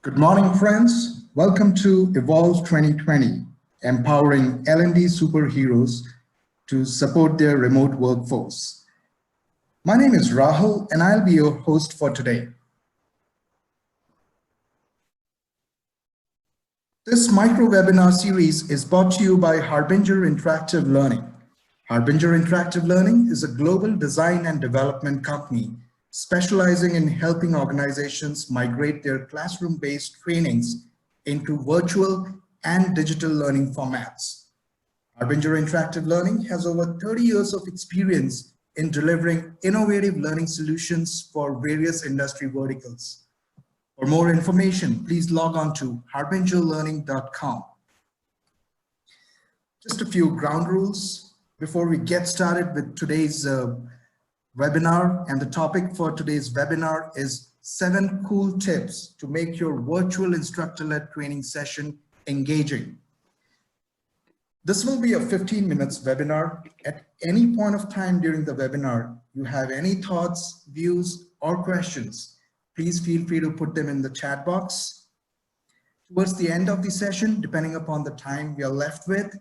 Good morning, friends. Welcome to Evolve 2020, empowering L&D superheroes to support their remote workforce. My name is Rahul, and I'll be your host for today. This micro-webinar series is brought to you by Harbinger Interactive Learning. Harbinger Interactive Learning is a global design and development company specializing in helping organizations migrate their classroom-based trainings into virtual and digital learning formats. Harbinger Interactive Learning has over 30 years of experience in delivering innovative learning solutions for various industry verticals. For more information, please log on to harbingerlearning.com. Just a few ground rules before we get started with today's webinar, and the topic for today's webinar is 7 cool tips to make your virtual instructor-led training session engaging. This will be a 15 minutes webinar. At any point of time during the webinar, you have any thoughts, views, or questions, please feel free to put them in the chat box. Towards the end of the session, depending upon the time we are left with,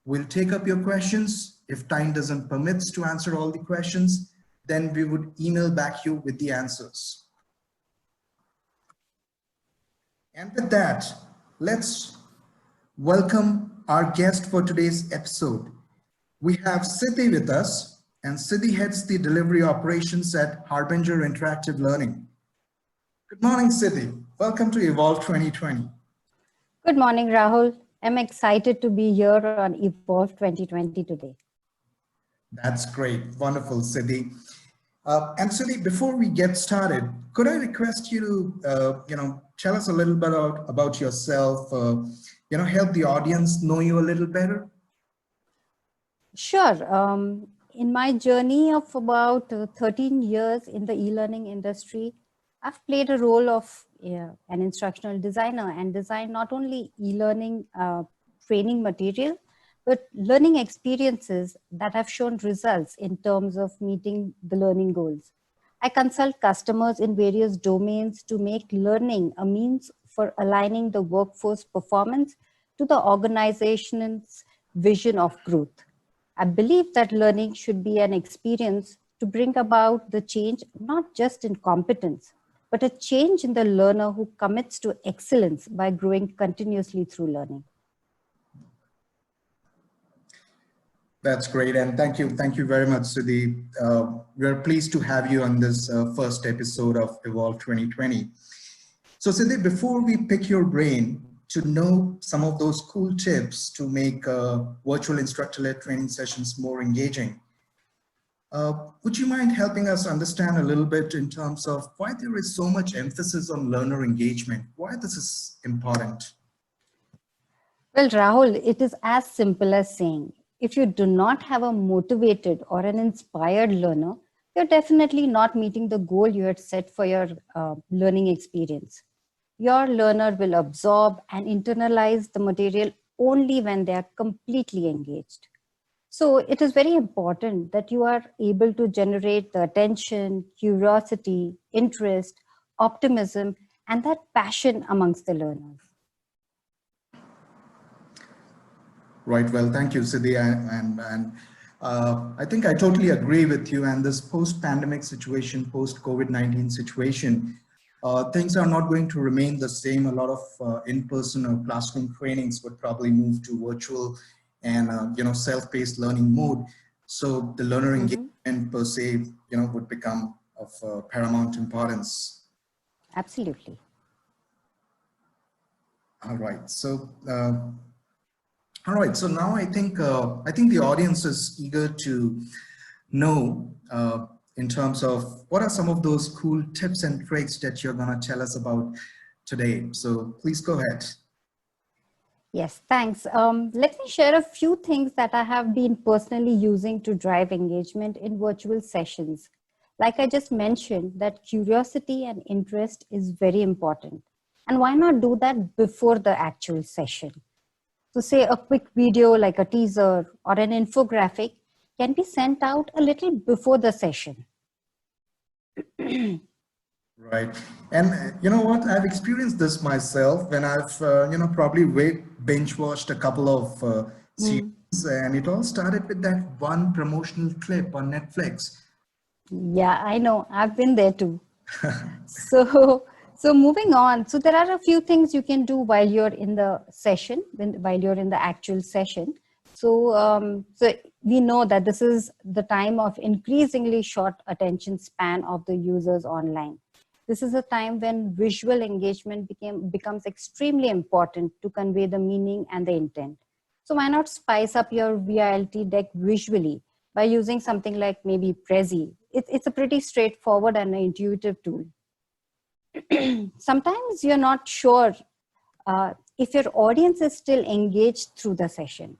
we'll take up your questions. If time doesn't permit to answer all the questions, then we would email back you with the answers. And with that, let's welcome our guest for today's episode. We have Siddhi with us, and Siddhi heads the delivery operations at Harbinger Interactive Learning. Good morning, Siddhi. Welcome to Evolve 2020. Good morning, Rahul. I'm excited to be here on Evolve 2020 today. That's great. Wonderful, Siddhi. And Siddhi, before we get started, could I request you to, tell us a little bit about yourself, help the audience know you a little better? Sure. In my journey of about 13 years in the e-learning industry, I've played a role of an instructional designer and designed not only e-learning training material, but learning experiences that have shown results in terms of meeting the learning goals. I consult customers in various domains to make learning a means for aligning the workforce performance to the organization's vision of growth. I believe that learning should be an experience to bring about the change, not just in competence, but a change in the learner who commits to excellence by growing continuously through learning. That's great, and thank you very much, Siddhi. We're pleased to have you on this first episode of Evolve 2020. So Siddhi, before we pick your brain to know some of those cool tips to make virtual instructor-led training sessions more engaging, would you mind helping us understand a little bit in terms of why there is so much emphasis on learner engagement? Why this is important? Well, Rahul, it is as simple as saying, if you do not have a motivated or an inspired learner, you're definitely not meeting the goal you had set for your learning experience. Your learner will absorb and internalize the material only when they are completely engaged. So it is very important that you are able to generate the attention, curiosity, interest, optimism, and that passion amongst the learners. Right. Well, thank you, Siddhi. And I think I totally agree with you. And this post-pandemic situation, post-COVID-19 situation, things are not going to remain the same. A lot of in-person or classroom trainings would probably move to virtual and self-paced learning mode. So the learner engagement per se, would become of paramount importance. Absolutely. All right. So. All right, so now I think the audience is eager to know in terms of what are some of those cool tips and tricks that you're going to tell us about today. So please go ahead. Yes, thanks. Let me share a few things that I have been personally using to drive engagement in virtual sessions. Like I just mentioned, that curiosity and interest is very important. And why not do that before the actual session? So say a quick video like a teaser or an infographic can be sent out a little before the session. Right. And you know what? I've experienced this myself when I've, probably binge watched a couple of series, and it all started with that one promotional clip on Netflix. Yeah, I know. I've been there too. So, so moving on. So there are a few things you can do while you're in the session, while you're in the actual session. So we know that this is the time of increasingly short attention span of the users online. This is a time when visual engagement becomes extremely important to convey the meaning and the intent. So why not spice up your VILT deck visually by using something like maybe Prezi? It's a pretty straightforward and intuitive tool. Sometimes you're not sure if your audience is still engaged through the session.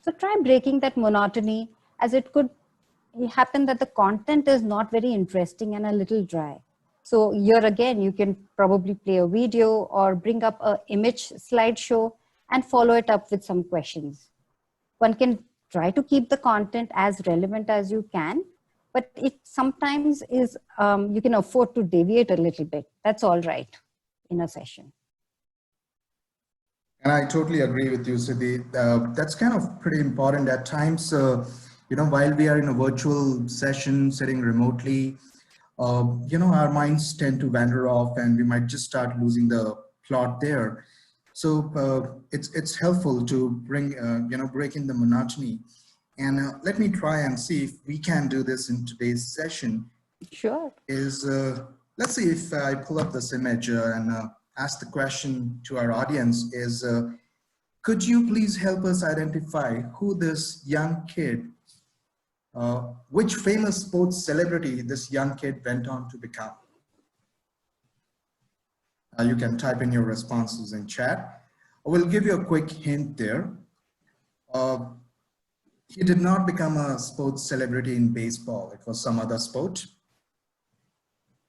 So try breaking that monotony, as it could happen that the content is not very interesting and a little dry. So here again, you can probably play a video or bring up an image slideshow and follow it up with some questions. One can try to keep the content as relevant as you can, but it sometimes is, you can afford to deviate a little bit. That's all right in a session. And I totally agree with you, Siddhi. That's kind of pretty important at times. While we are in a virtual session, sitting remotely, our minds tend to wander off, and we might just start losing the plot there. So it's helpful to break in the monotony. And let me try and see if we can do this in today's session. Sure. Let's see if I pull up this image and ask the question to our audience is, could you please help us identify who this young kid, which famous sports celebrity this young kid went on to become? You can type in your responses in chat. I will give you a quick hint there. He did not become a sports celebrity in baseball. It was some other sport.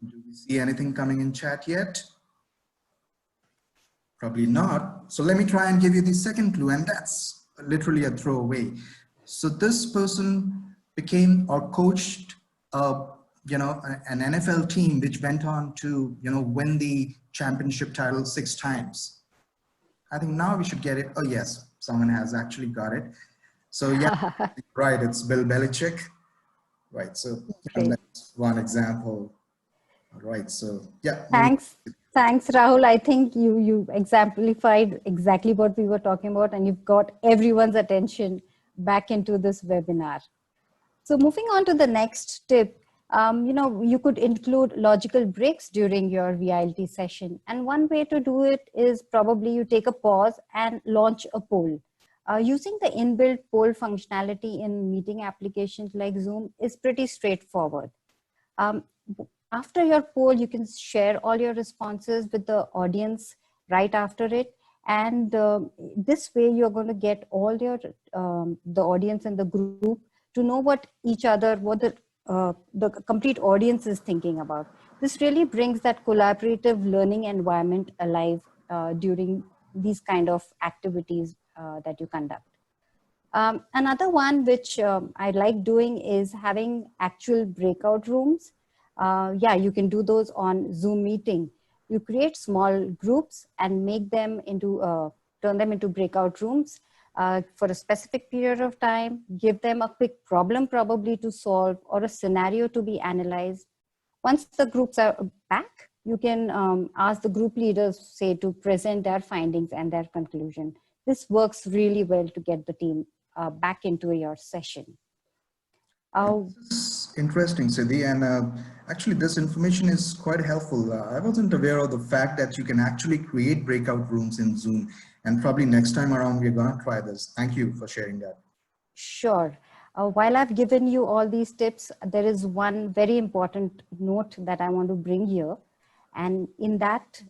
Do we see anything coming in chat yet? Probably not. So let me try and give you the second clue, and that's literally a throwaway. So this person became or coached, an NFL team which went on to, win the championship title 6 times. I think now we should get it. Oh yes, someone has actually got it. So yeah, right, it's Bill Belichick. Right, so that's one example. All right, so yeah. Thanks, Rahul. I think you exemplified exactly what we were talking about, and you've got everyone's attention back into this webinar. So moving on to the next tip, you could include logical breaks during your VILT session. And one way to do it is probably you take a pause and launch a poll. Using the inbuilt poll functionality in meeting applications like Zoom is pretty straightforward. After your poll, you can share all your responses with the audience right after it. And this way you're going to get all your, the audience in the group to know what each other, what the complete audience is thinking about. This really brings that collaborative learning environment alive during these kind of activities that you conduct. Another one which I like doing is having actual breakout rooms. Yeah, you can do those on Zoom meeting. You create small groups and make them into, turn them into breakout rooms for a specific period of time, give them a quick problem probably to solve or a scenario to be analyzed. Once the groups are back, you can ask the group leaders, say, to present their findings and their conclusion. This works really well to get the team back into your session. It's interesting, Siddhi, and actually this information is quite helpful. I wasn't aware of the fact that you can actually create breakout rooms in Zoom, and probably next time around we're going to try this. Thank you for sharing that. Sure. While I've given you all these tips, there is one very important note that I want to bring here. And in that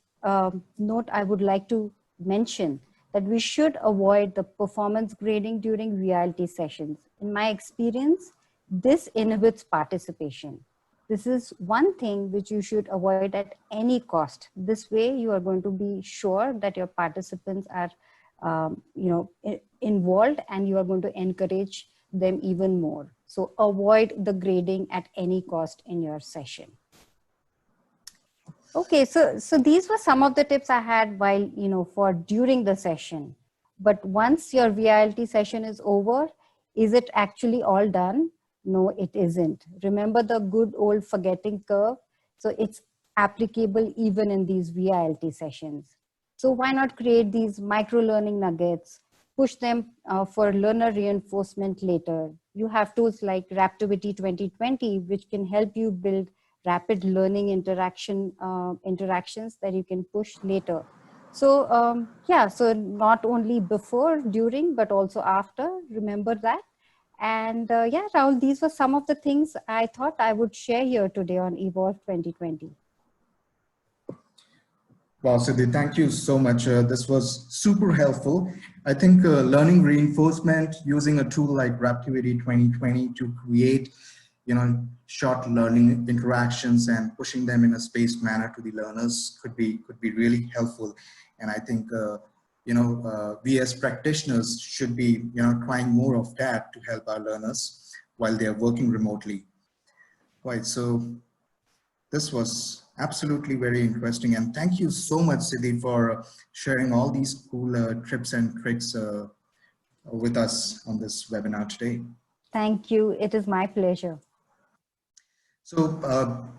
note, I would like to mention that we should avoid the performance grading during VILT sessions. In my experience, this inhibits participation. This is one thing which you should avoid at any cost. This way, you are going to be sure that your participants are involved, and you are going to encourage them even more. So avoid the grading at any cost in your session. Okay, so these were some of the tips I had while, for during the session. But once your VILT session is over, is it actually all done? No, it isn't. Remember the good old forgetting curve? So it's applicable even in these VILT sessions. So why not create these micro learning nuggets, push them for learner reinforcement later? You have tools like Raptivity 2020, which can help you build rapid learning interactions that you can push later. So yeah, so not only before, during, but also after, remember that. And yeah, Rahul, these were some of the things I thought I would share here today on Evolve 2020. Wow, Siddhi, thank you so much. This was super helpful. I think learning reinforcement using a tool like Raptivity 2020 to create, short learning interactions and pushing them in a spaced manner to the learners could be really helpful. And I think, we as practitioners should be, trying more of that to help our learners while they are working remotely. Right. So this was absolutely very interesting. And thank you so much, Siddhi, for sharing all these cool tips and tricks with us on this webinar today. Thank you. It is my pleasure. So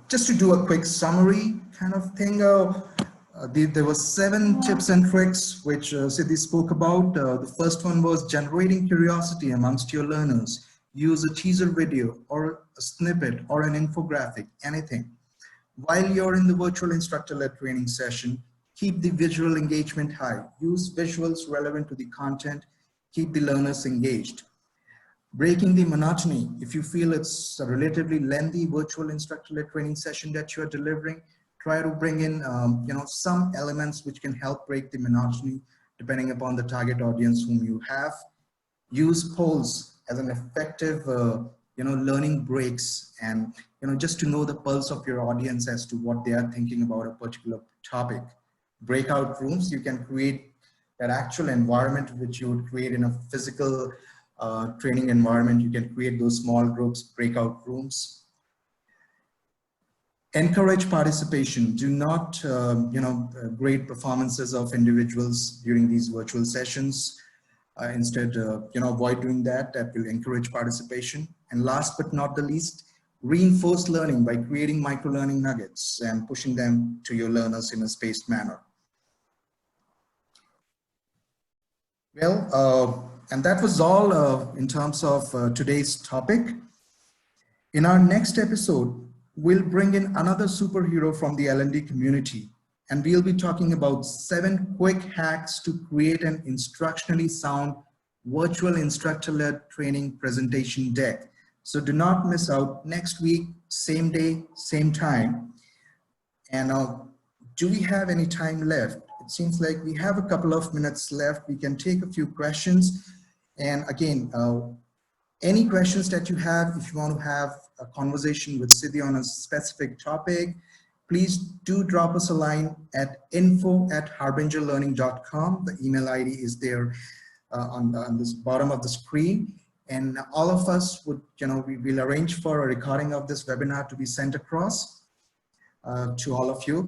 just to do a quick summary kind of thing, there were 7 tips and tricks which Siddhi spoke about. The first one was generating curiosity amongst your learners. Use a teaser video or a snippet or an infographic, anything. While you're in the virtual instructor-led training session, keep the visual engagement high. Use visuals relevant to the content. Keep the learners engaged. Breaking the monotony. If you feel it's a relatively lengthy virtual instructor-led training session that you're delivering, try to bring in some elements which can help break the monotony depending upon the target audience whom you have. Use polls as an effective learning breaks, and just to know the pulse of your audience as to what they are thinking about a particular topic. Breakout rooms, you can create that actual environment which you would create in a physical training environment. You can create those small groups, breakout rooms. Encourage participation. Do not grade performances of individuals during these virtual sessions. Instead, avoid doing that. That will encourage participation. And last but not the least, reinforce learning by creating micro-learning nuggets and pushing them to your learners in a spaced manner. Well, and that was all in terms of today's topic. In our next episode, we'll bring in another superhero from the L&D community, and we'll be talking about 7 quick hacks to create an instructionally sound virtual instructor-led training presentation deck. So do not miss out. Next week, same day, same time. And do we have any time left? It seems like we have a couple of minutes left. We can take a few questions. And again, any questions that you have, if you want to have a conversation with Siddhi on a specific topic, please do drop us a line at info@harbingerlearning.com. The email ID is there on this bottom of the screen. And all of us would, we will arrange for a recording of this webinar to be sent across to all of you.